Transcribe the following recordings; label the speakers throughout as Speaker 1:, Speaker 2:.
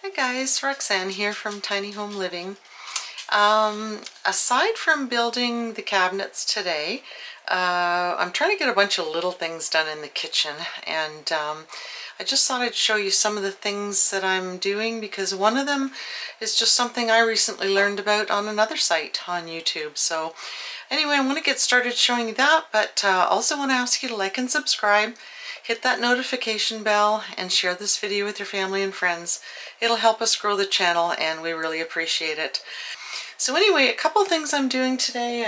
Speaker 1: Hi guys, Roxanne here from Tiny Home Living. Aside from building the cabinets today, I'm trying to get a bunch of little things done in the kitchen, and I just thought I'd show you some of the things that I'm doing because one of them is just something I recently learned about on another site on YouTube. So anyway, I want to get started showing you that, but also want to ask you to like and subscribe. Hit that notification bell and share this video with your family and friends. It'll help us grow the channel and we really appreciate it. So anyway, a couple things I'm doing today.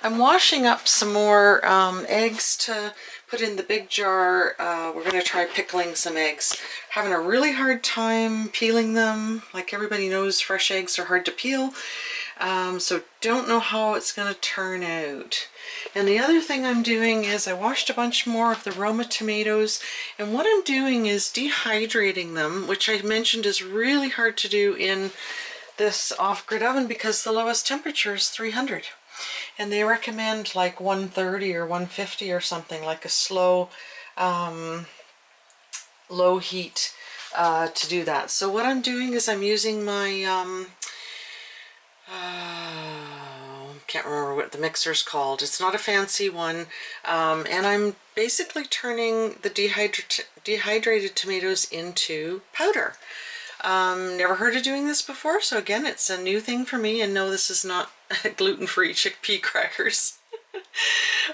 Speaker 1: I'm washing up some more eggs to put in the big jar. We're gonna try pickling some eggs. Having a really hard time peeling them. Like everybody knows, fresh eggs are hard to peel. So don't know how it's gonna turn out. And the other thing I'm doing is I washed a bunch more of the Roma tomatoes, and what I'm doing is dehydrating them, which I mentioned is really hard to do in this off-grid oven because the lowest temperature is 300. And they recommend like 130 or 150 or something, like a slow, low heat to do that. So what I'm doing is I'm using my can't remember what the mixer's called. It's not a fancy one, and I'm basically turning the dehydrated tomatoes into powder. Never heard of doing this before, so again, it's a new thing for me, and no, this is not gluten-free chickpea crackers.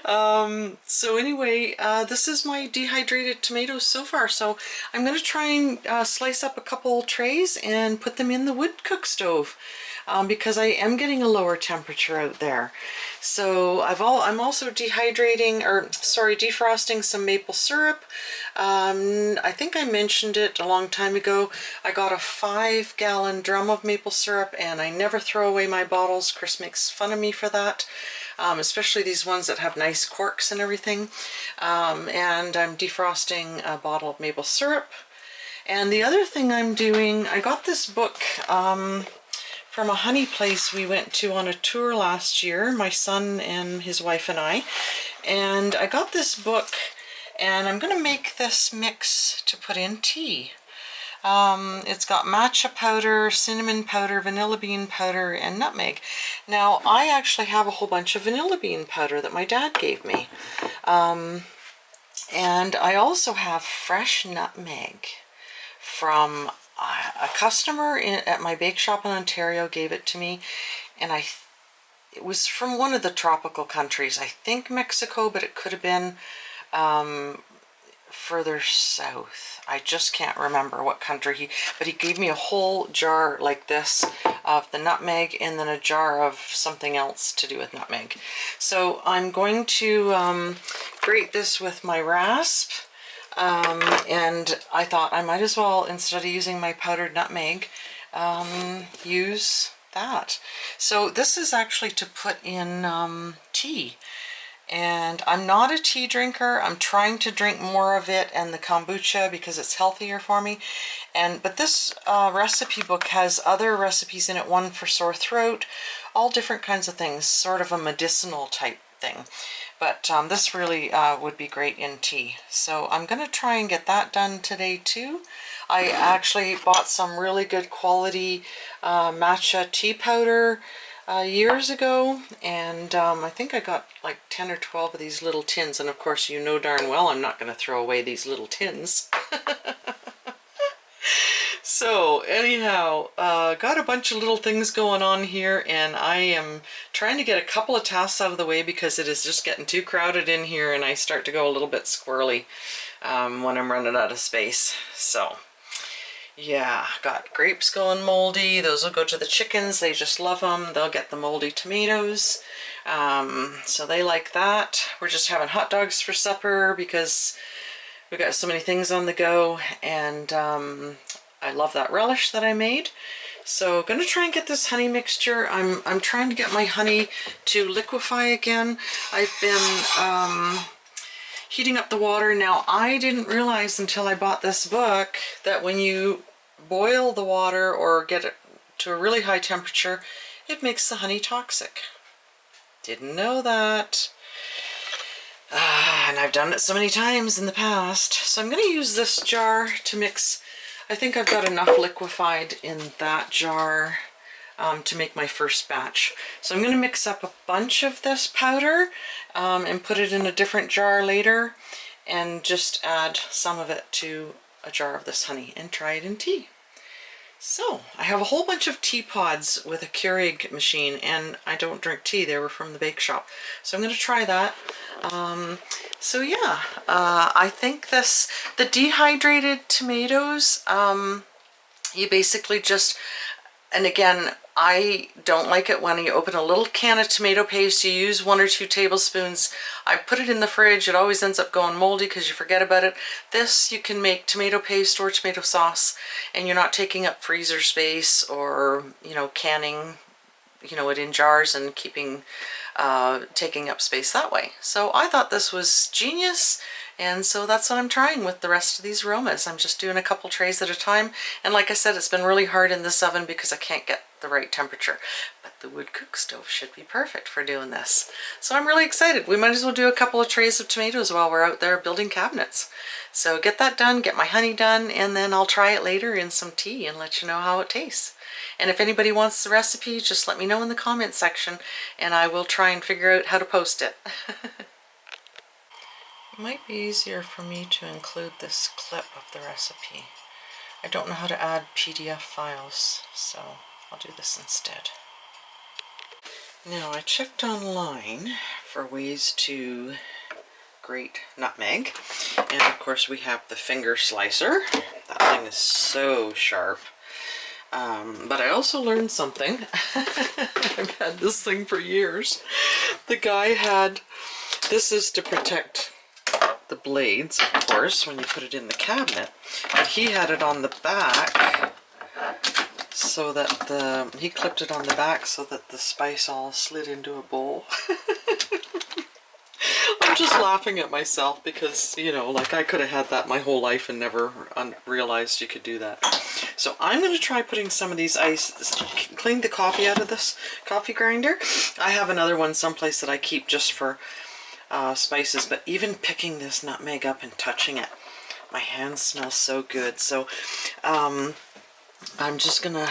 Speaker 1: So anyway, this is my dehydrated tomatoes so far, so I'm going to try and slice up a couple trays and put them in the wood cook stove. Because I am getting a lower temperature out there. So I'm also defrosting some maple syrup. I think I mentioned it a long time ago. I got a 5-gallon drum of maple syrup, and I never throw away my bottles. Chris makes fun of me for that. Especially these ones that have nice corks and everything. And I'm defrosting a bottle of maple syrup. And the other thing I'm doing, I got this book from a honey place we went to on a tour last year, my son and his wife and I got this book, and I'm going to make this mix to put in tea. It's got matcha powder, cinnamon powder, vanilla bean powder, and nutmeg. Now, I actually have a whole bunch of vanilla bean powder that my dad gave me. And I also have fresh nutmeg from a customer at my bake shop in Ontario gave it to me, and it was from one of the tropical countries. I think Mexico, but it could have been further south. I just can't remember what country but he gave me a whole jar like this of the nutmeg, and then a jar of something else to do with nutmeg. So I'm going to grate this with my rasp. And I thought I might as well, instead of using my powdered nutmeg, use that. So this is actually to put in tea. And I'm not a tea drinker. I'm trying to drink more of it and the kombucha because it's healthier for me. But this recipe book has other recipes in it, one for sore throat, all different kinds of things, sort of a medicinal type thing. But this really would be great in tea. So I'm going to try and get that done today too. I actually bought some really good quality matcha tea powder years ago, and I think I got like 10 or 12 of these little tins, and of course you know darn well I'm not going to throw away these little tins. So anyhow, got a bunch of little things going on here, and I am trying to get a couple of tasks out of the way because it is just getting too crowded in here, and I start to go a little bit squirrely when I'm running out of space. So yeah, got grapes going moldy. Those will go to the chickens. They just love them. They'll get the moldy tomatoes. So they like that. We're just having hot dogs for supper because we got so many things on the go, and I love that relish that I made. So gonna try and get this honey mixture. I'm trying to get my honey to liquefy again. I've been heating up the water. Now, I didn't realize until I bought this book that when you boil the water or get it to a really high temperature, it makes the honey toxic. Didn't know that. And I've done it so many times in the past. So I'm going to use this jar to mix I think I've got enough liquefied in that jar to make my first batch. So I'm going to mix up a bunch of this powder and put it in a different jar later, and just add some of it to a jar of this honey and try it in tea. So I have a whole bunch of tea pods with a Keurig machine, and I don't drink tea. They were from the bake shop. So I'm going to try that. So yeah, I think the dehydrated tomatoes, you basically just, and again, I don't like it when you open a little can of tomato paste, you use 1 or 2 tablespoons. I put it in the fridge, it always ends up going moldy because you forget about it. This, you can make tomato paste or tomato sauce, and you're not taking up freezer space or, you know, canning, you know, it in jars and keeping, taking up space that way. So I thought this was genius, and so that's what I'm trying with the rest of these aromas. I'm just doing a couple trays at a time, and like I said, it's been really hard in this oven because I can't get the right temperature, but the wood cook stove should be perfect for doing this. So I'm really excited. We might as well do a couple of trays of tomatoes while we're out there building cabinets. So get that done, get my honey done, and then I'll try it later in some tea and let you know how it tastes. And if anybody wants the recipe, just let me know in the comment section and I will try and figure out how to post it. It might be easier for me to include this clip of the recipe. I don't know how to add PDF files, so I'll do this instead. Now, I checked online for ways to grate nutmeg, and of course we have the finger slicer. That thing is so sharp. But I also learned something. I've had this thing for years. The guy had, this is to protect the blades, of course, when you put it in the cabinet, but he had it on the back so that he clipped it on the back so that the spice all slid into a bowl. I'm just laughing at myself because, you know, like I could have had that my whole life and never realized you could do that. So I'm going to try putting some of these clean the coffee out of this coffee grinder. I have another one someplace that I keep just for spices, but even picking this nutmeg up and touching it, my hands smell so good. So I'm just gonna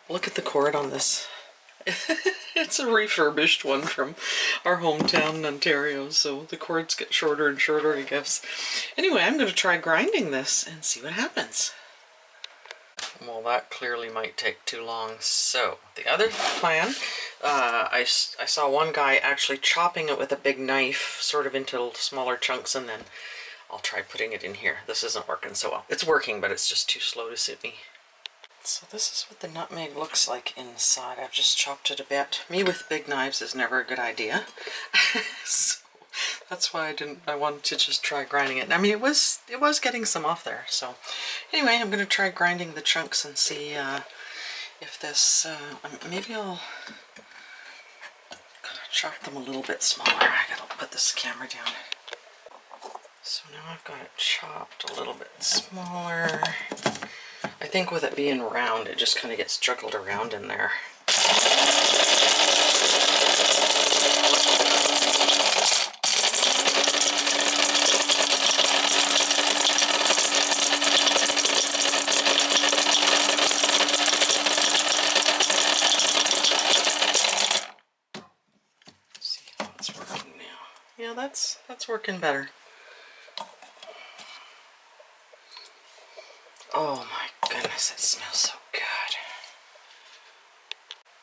Speaker 1: look at the cord on this. It's a refurbished one from our hometown in Ontario, so the cords get shorter and shorter, I guess. Anyway, I'm going to try grinding this and see what happens. Well, that clearly might take too long. So, the other plan, I saw one guy actually chopping it with a big knife, sort of into smaller chunks, and then I'll try putting it in here. This isn't working so well. It's working, but it's just too slow to suit me. So this is what the nutmeg looks like inside. I've just chopped it a bit. Me with big knives is never a good idea. So that's why I wanted to just try grinding it. I mean, it was getting some off there. So anyway, I'm going to try grinding the chunks and see if this, maybe I'll chop them a little bit smaller. I gotta put this camera down. So now I've got it chopped a little bit smaller. I think with it being round, it just kind of gets juggled around in there. See how it's working now. Yeah, that's working better. Oh my goodness, it smells so good.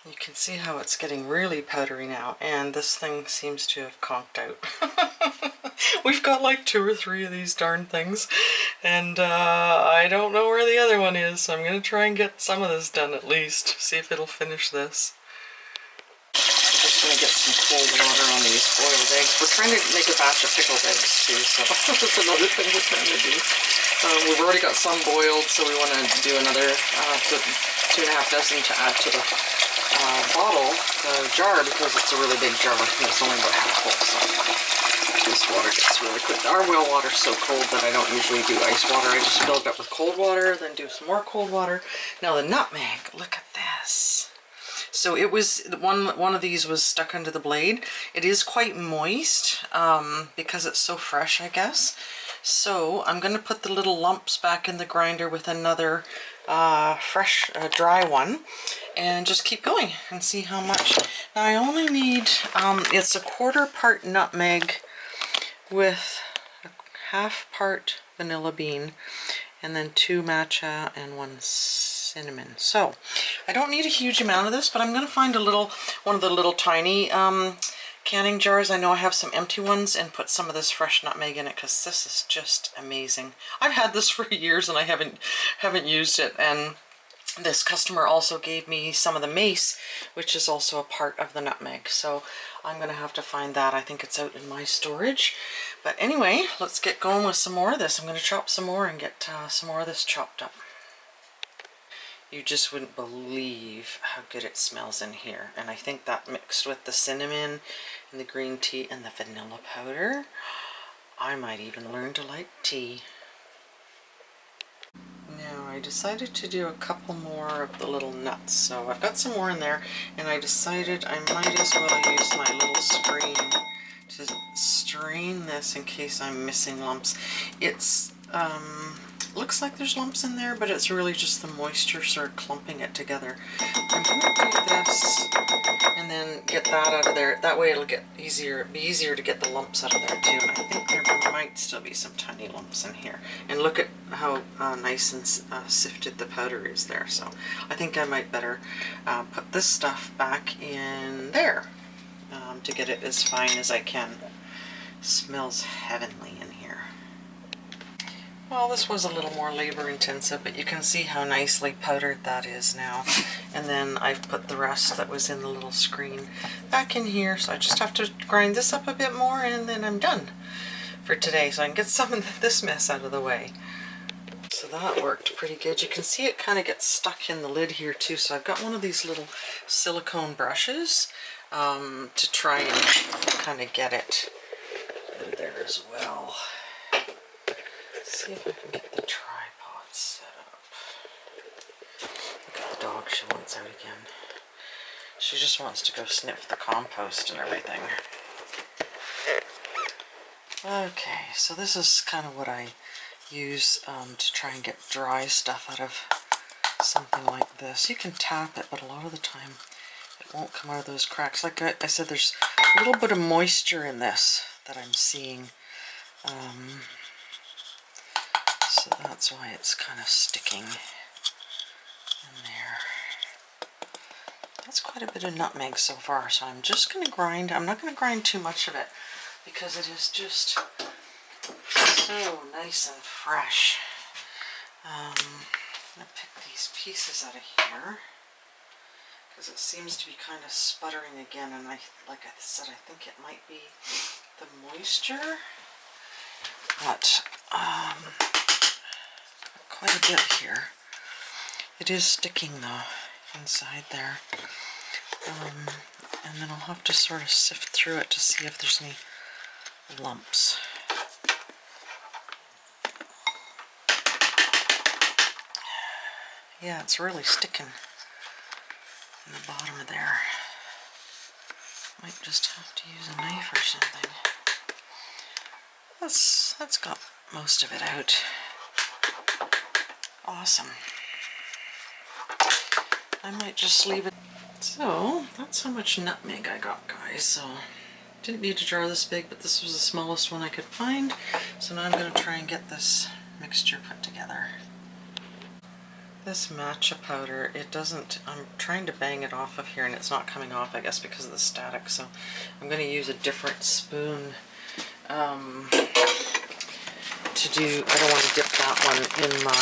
Speaker 1: You can see how it's getting really powdery now, and this thing seems to have conked out. We've got like 2 or 3 of these darn things, and I don't know where the other one is, so I'm going to try and get some of this done at least, see if it'll finish this. I'm just going to get some cold water on these boiled eggs. We're trying to make a batch of pickled eggs too, so that's another thing we're trying to do. We've already got some boiled, so we want to do another 2.5 dozen to add to the jar, because it's a really big jar and it's only about half full, so this water gets really quick. Our well water's so cold that I don't usually do ice water. I just fill it up with cold water, then do some more cold water. Now the nutmeg, look at this. So it was, one of these was stuck under the blade. It is quite moist because it's so fresh, I guess. So I'm going to put the little lumps back in the grinder with another fresh, dry one, and just keep going and see how much. Now I only need, it's a 1/4 part nutmeg with a 1/2 part vanilla bean, and then 2 matcha and 1 cinnamon. So I don't need a huge amount of this, but I'm going to find one of the little tiny canning jars. I know I have some empty ones, and put some of this fresh nutmeg in it, because this is just amazing. I've had this for years and I haven't used it, and this customer also gave me some of the mace, which is also a part of the nutmeg. So I'm going to have to find that. I think it's out in my storage. But anyway, let's get going with some more of this. I'm going to chop some more and get some more of this chopped up. You just wouldn't believe how good it smells in here. And I think that mixed with the cinnamon and the green tea and the vanilla powder, I might even learn to like tea. Now I decided to do a couple more of the little nuts. So I've got some more in there, and I decided I might as well use my little screen to strain this in case I'm missing lumps. It's looks like there's lumps in there, but it's really just the moisture sort of clumping it together. I'm going to do this and then get that out of there. That way it'll be easier to get the lumps out of there too. And I think there might still be some tiny lumps in here. And look at how nice and sifted the powder is there. So I think I might better put this stuff back in there to get it as fine as I can. Smells heavenly in here. Well, this was a little more labor intensive, but you can see how nicely powdered that is now. And then I've put the rest that was in the little screen back in here. So I just have to grind this up a bit more, and then I'm done for today. So I can get some of this mess out of the way. So that worked pretty good. You can see it kind of gets stuck in the lid here too. So I've got one of these little silicone brushes to try and kind of get it in there as well. See if I can get the tripod set up. Look at the dog, she wants out again. She just wants to go sniff the compost and everything. Okay, so this is kind of what I use to try and get dry stuff out of something like this. You can tap it, but a lot of the time it won't come out of those cracks. Like I said, there's a little bit of moisture in this that I'm seeing. So that's why it's kind of sticking in there. That's quite a bit of nutmeg so far, so I'm just going to grind. I'm not going to grind too much of it because it is just so nice and fresh. I'm going to pick these pieces out of here because it seems to be kind of sputtering again, and like I said, I think it might be the moisture, but quite a bit here. It is sticking though inside there, and then I'll have to sort of sift through it to see if there's any lumps. Yeah, it's really sticking in the bottom of there. Might just have to use a knife or something. That's got most of it out. Awesome. I might just leave it. So that's how much nutmeg I got, guys. So didn't need a jar this big, but this was the smallest one I could find. So now I'm going to try and get this mixture put together. This matcha powder, it doesn't, I'm trying to bang it off of here and it's not coming off, I guess, because of the static. So I'm going to use a different spoon to do. I don't want to dip that one in my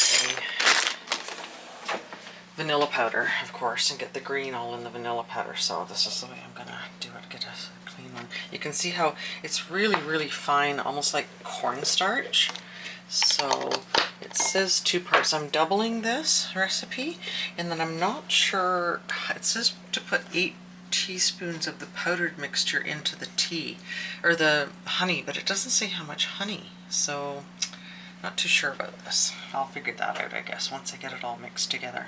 Speaker 1: vanilla powder, of course, and get the green all in the vanilla powder. So this is the way I'm gonna do it, get a clean one. You can see how it's really, really fine, almost like cornstarch. So it says 2 parts. I'm doubling this recipe, and then I'm not sure, it says to put 8 teaspoons of the powdered mixture into the tea, or the honey, but it doesn't say how much honey. So not too sure about this. I'll figure that out, I guess, once I get it all mixed together.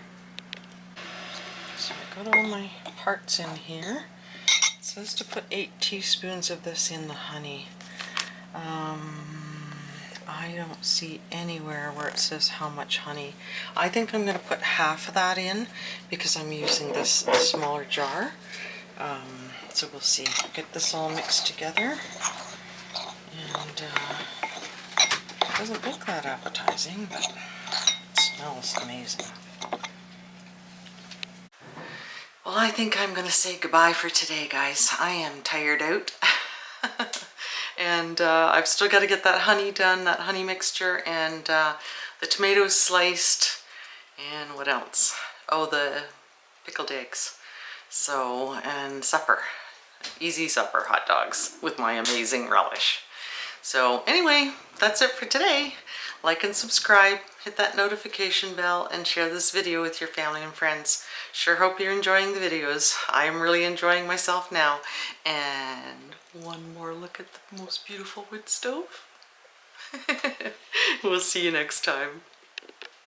Speaker 1: So I've got all my parts in here. It says to put 8 teaspoons of this in the honey. I don't see anywhere where it says how much honey. I think I'm going to put half of that in because I'm using this smaller jar. So we'll see. Get this all mixed together. And it doesn't look that appetizing, but it smells amazing. Well, I think I'm going to say goodbye for today, guys. I am tired out. And I've still got to get that honey done, that honey mixture, and the tomatoes sliced, and what else? Oh, the pickled eggs. So, and supper. Easy supper, hot dogs with my amazing relish. So anyway, that's it for today. Like and subscribe, hit that notification bell, and share this video with your family and friends. Sure hope you're enjoying the videos. I'm really enjoying myself now. And one more look at the most beautiful wood stove. We'll see you next time.